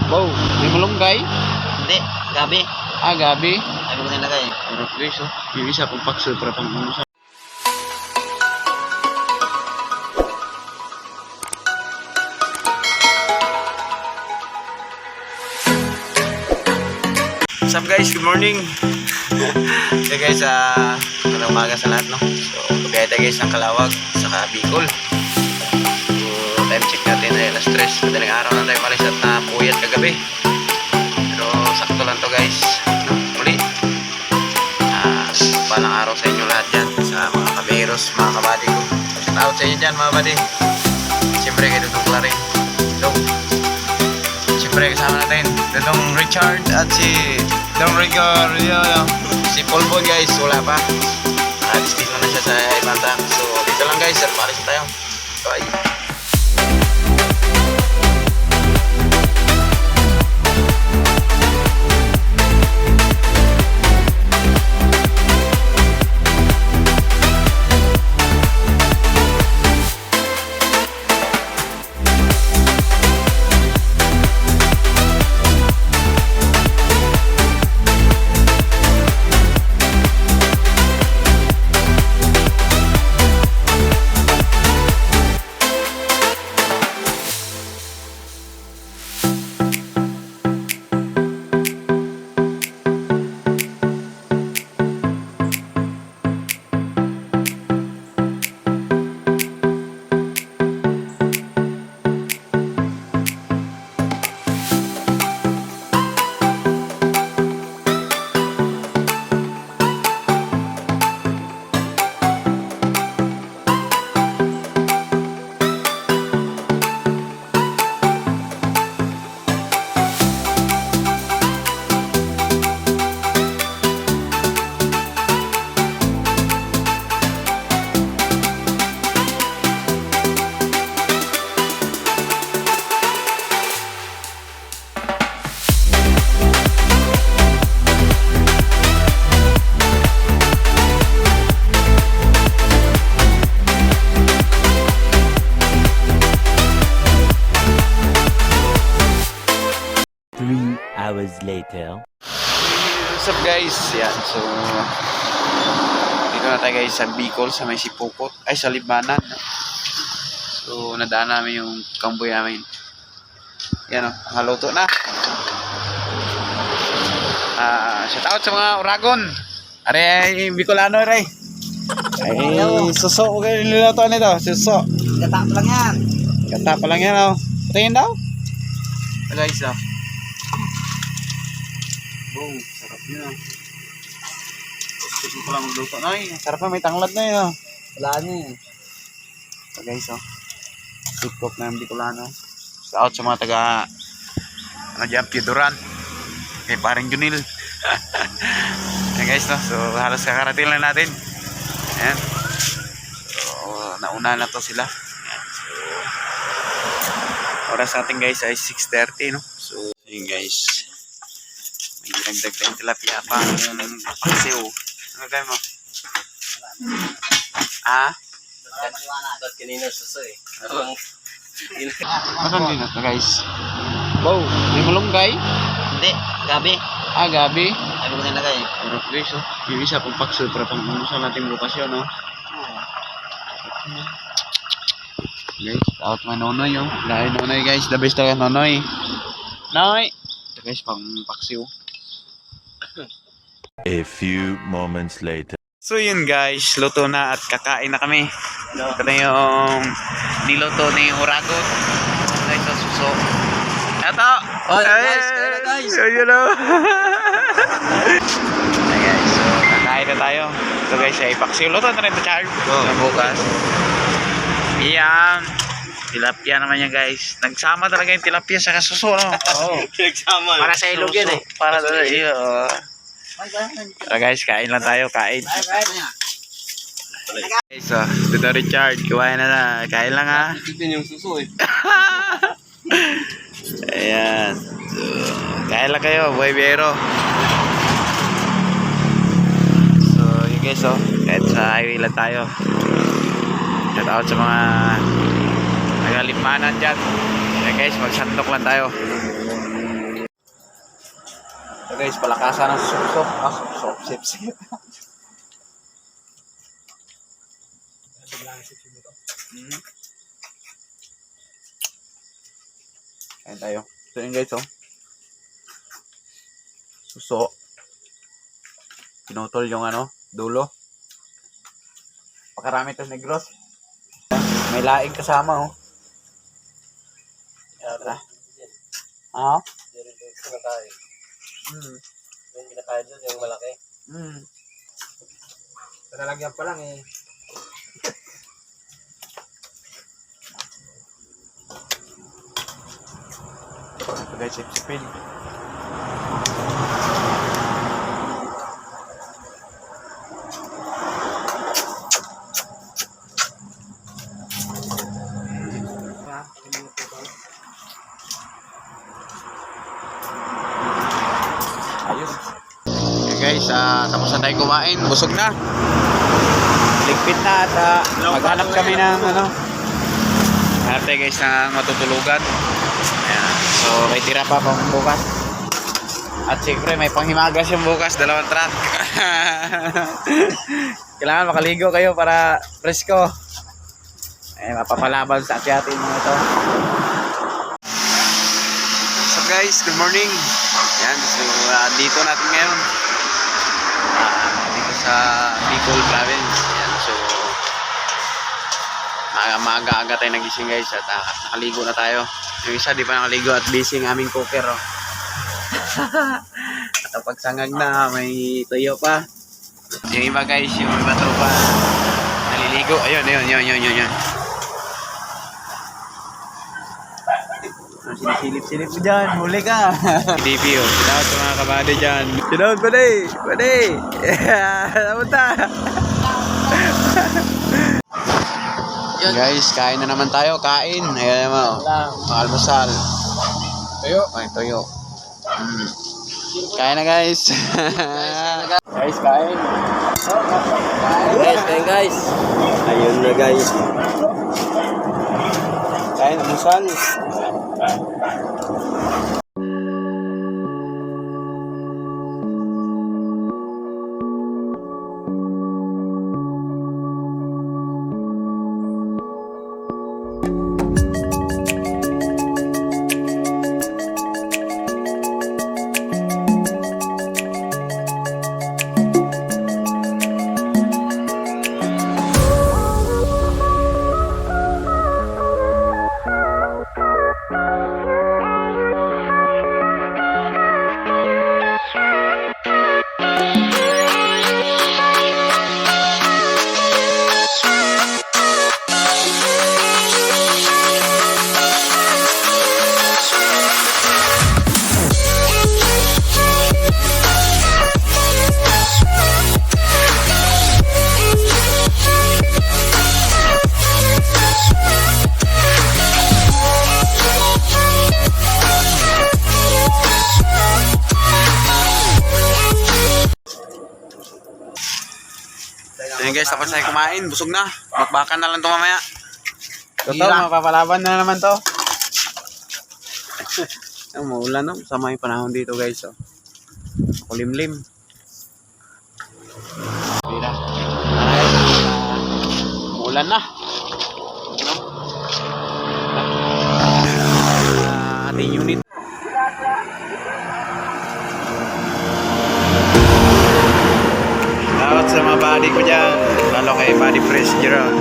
Wow, may malunggay? Hindi, gabi. Ah, gabi. Sabi ko nilagay. Sarap guys, oh. Yung isa pang pakso para pang umusa. What's up guys? Good morning! So guys, magandang umaga sa lahat, no? So, kagaya tayo guys ng Kalawag, saka Bicol. So, time check natin ay alas 3. Madaling araw na tayo malis at napuyat kagabi. Pero sakto lang to guys. Muli. Palang araw sa inyo lahat dyan. Sa mga kaberos, mga kabady ko. Shout out sa inyo dyan mga buddy. Siyempre kayo Dudong Clarin. Hello. Siyempre kasama natin Dudong Richard at si Dong Rico. Si Polbon guys, wala pa. Destino na siya sa Ibantang. So dito lang guys, paris tayo. Bye. Hours later. What's up guys? Yan, so dito na tayo guys sa Bicol, sa may Sipokot, ay sa Libanan, no? So nadaan namin yung kamboy namin. Yan o, haluto na. Shout out sa mga Uragon. Are ay Bicolano ray. Ay suso ko kayo niluto nito, suso. Gata pa lang yan. Gata pa lang yan o. Tingin daw. Guys o. Oh, sarap yun ah. Sige ko lang magluto na eh. Sarap na, may tanglad na yun ah. Wala niya eh. So guys oh. Soup cook na yung Bicolano. Shout out sa mga taga ano dyan, Pieduran. Kay paring Junil. Ayan guys no. So halos kakarating lang natin. Ayan. So nauna na to sila. Ayan. So oras natin guys ay 6:30 no. So ayan guys. Dagdag tayong tilapia pa yung paksiw. Ano kayo mo? Ah? Ba't kanina suso eh? Asan din ito guys? Wow, may malunggay? Hindi, gabi. Ah, gabi. Sabi ko nilagay. Sarap guys oh. Yung isa pang pakso para pang umusa natin bukas yun oh. Guys, out my nonoy oh. Dahil nonoy guys, the best talaga nonoy. Noy! Ito guys, pang paksiw. A few moments later. So yun guys, luto na at kakain na kami. Ito na yung niluto ni Uragon. Guys, sa suso. Ito! Oh, guys, kaya na guys. Yun o. Hey guys, so kakain na tayo. Ito guys, ay paksiw. Luto na rin ito, Char. Bukas. Iyang tilapia naman yan guys. Nagsama talaga yung tilapia sa kasuso, no? Oo. Nagsama. Para sa ilog yan eh. Para sa iyo. So guys, kain lang tayo, kain. Guys, so, Dito Richard, kumain na. Kain lang ha. Tignan yung suso eh. Ayan. So, kain lang kayo, Boy Biero. So, yun guys, oh. Kahit sa highway lang tayo. Shout out sa mga nagalimanan dyan. Ayan guys, magsandok lang tayo. So guys, palakasan ng suksok. Suksok, sip-sip. Ayan tayo. Ito yun guys, oh. Suso. Pinutol yung dulo. Pakarami ito negros. May laing kasama, oh. Tara. Ah? Yung kinakain doon, yung malaki. Nalalagyan pa lang eh. Ito guys, sip-sipin. Ayos. Okay guys, tapos na tayo kumain. Busog na. Ligpit na at maghanap kami ng hanap tayo guys ng matutulugan. Ayan. So may tira pa pang bukas. At siyempre may panghimagas yung bukas, 2 truck. Kailangan makaligo kayo para presko. Mapapalaban sa akyati mo ito. So guys, good morning. Yan, so dito natin ngayon. Dito sa Bicol Province. Yan, so maaga-aga tayo nagising guys at nakaligo na tayo. Yung isa di pa nakaligo at busy ang aming cooker. Oh. At ang pagsangag na may tuyo pa. Yung iba guys, yung iba tropa naliligo. Ayun. Silip-silip mo dyan, huli ka. DP, oh. Sinawad sa mga kabady dyan. Sinawad, pwede. Namunta. Guys, kain na naman tayo. Kain. Ayan naman, oh. Almusal. Tuyo. Ay, tuyo. Kain na guys. Guys, kain. Guys. Ayun na guys. Kain, almusal. Ayun guys, tapos na kumain, busog na. Bakbakan na lang ito mamaya. Totoo, mapapalaban na naman to. Maulan, no? Sama yung panahon dito guys. Oh. Kulimlim. Maulan na. Ating unit. Salamat sa mga body ko dyan. Lalo kay Body Fresh Gerald.